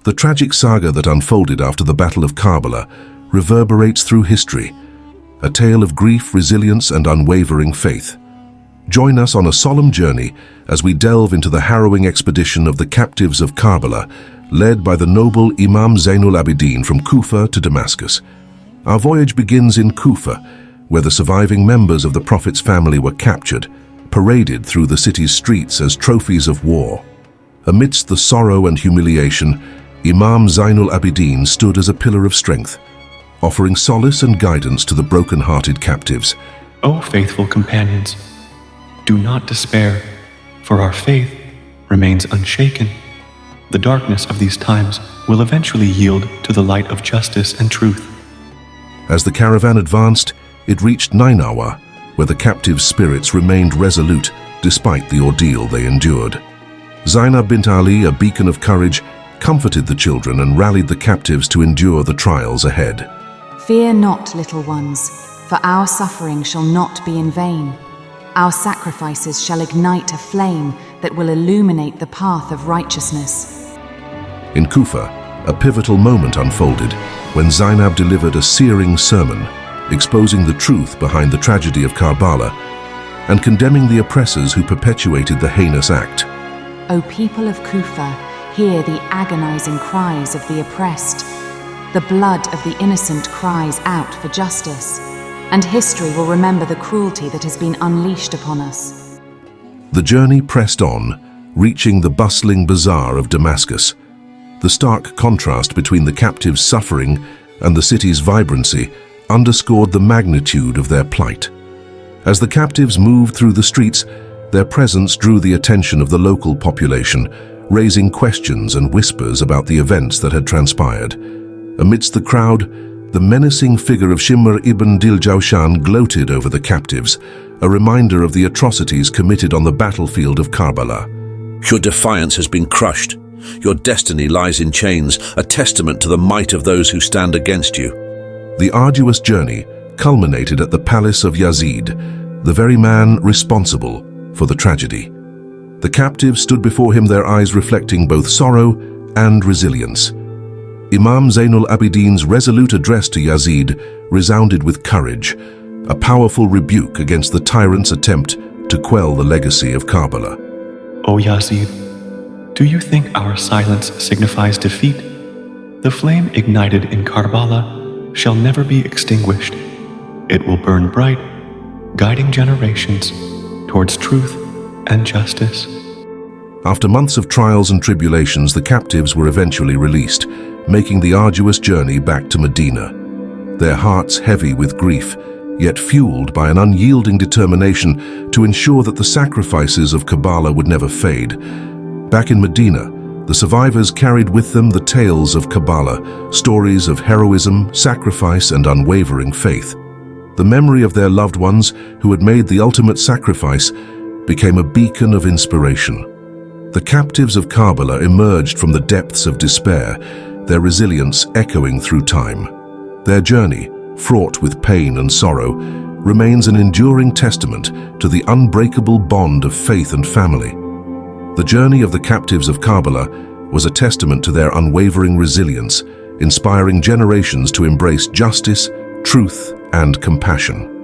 The tragic saga that unfolded after the Battle of Karbala reverberates through history, a tale of grief, resilience, and unwavering faith. Join us on a solemn journey as we delve into the harrowing expedition of the captives of Karbala, led by the noble Imam Zainul Abidin from Kufa to Damascus. Our voyage begins in Kufa, where the surviving members of the Prophet's family were captured, paraded through the city's streets as trophies of war. Amidst the sorrow and humiliation, Imam Zainul Abidin stood as a pillar of strength, offering solace and guidance to the broken-hearted captives. O faithful companions, do not despair, for our faith remains unshaken. The darkness of these times will eventually yield to the light of justice and truth. As the caravan advanced, it reached Nainawa, where the captives' spirits remained resolute despite the ordeal they endured. Zainab bint Ali, a beacon of courage, comforted the children and rallied the captives to endure the trials ahead. Fear not, little ones, for our suffering shall not be in vain. Our sacrifices shall ignite a flame that will illuminate the path of righteousness. In Kufa, a pivotal moment unfolded when Zainab delivered a searing sermon, exposing the truth behind the tragedy of Karbala and condemning the oppressors who perpetuated the heinous act. O people of Kufa, hear the agonizing cries of the oppressed. The blood of the innocent cries out for justice, and history will remember the cruelty that has been unleashed upon us. The journey pressed on, reaching the bustling bazaar of Damascus. The stark contrast between the captives' suffering and the city's vibrancy underscored the magnitude of their plight. As the captives moved through the streets, their presence drew the attention of the local population, raising questions and whispers about the events that had transpired. Amidst the crowd, the menacing figure of Shimr ibn Diljawshan gloated over the captives, a reminder of the atrocities committed on the battlefield of Karbala. Your defiance has been crushed. Your destiny lies in chains, a testament to the might of those who stand against you. The arduous journey culminated at the palace of Yazid, the very man responsible for the tragedy. The captives stood before him, their eyes reflecting both sorrow and resilience. Imam Zainul Abidin's resolute address to Yazid resounded with courage, a powerful rebuke against the tyrant's attempt to quell the legacy of Karbala. O Yazid, do you think our silence signifies defeat? The flame ignited in Karbala shall never be extinguished. It will burn bright, guiding generations towards truth and justice. After months of trials and tribulations, the captives were eventually released, making the arduous journey back to Medina. Their hearts heavy with grief, yet fueled by an unyielding determination to ensure that the sacrifices of Karbala would never fade. Back in Medina, the survivors carried with them the tales of Karbala, stories of heroism, sacrifice, and unwavering faith. The memory of their loved ones who had made the ultimate sacrifice became a beacon of inspiration. The captives of Karbala emerged from the depths of despair, their resilience echoing through time. Their journey, fraught with pain and sorrow, remains an enduring testament to the unbreakable bond of faith and family. The journey of the captives of Karbala was a testament to their unwavering resilience, inspiring generations to embrace justice, truth, and compassion.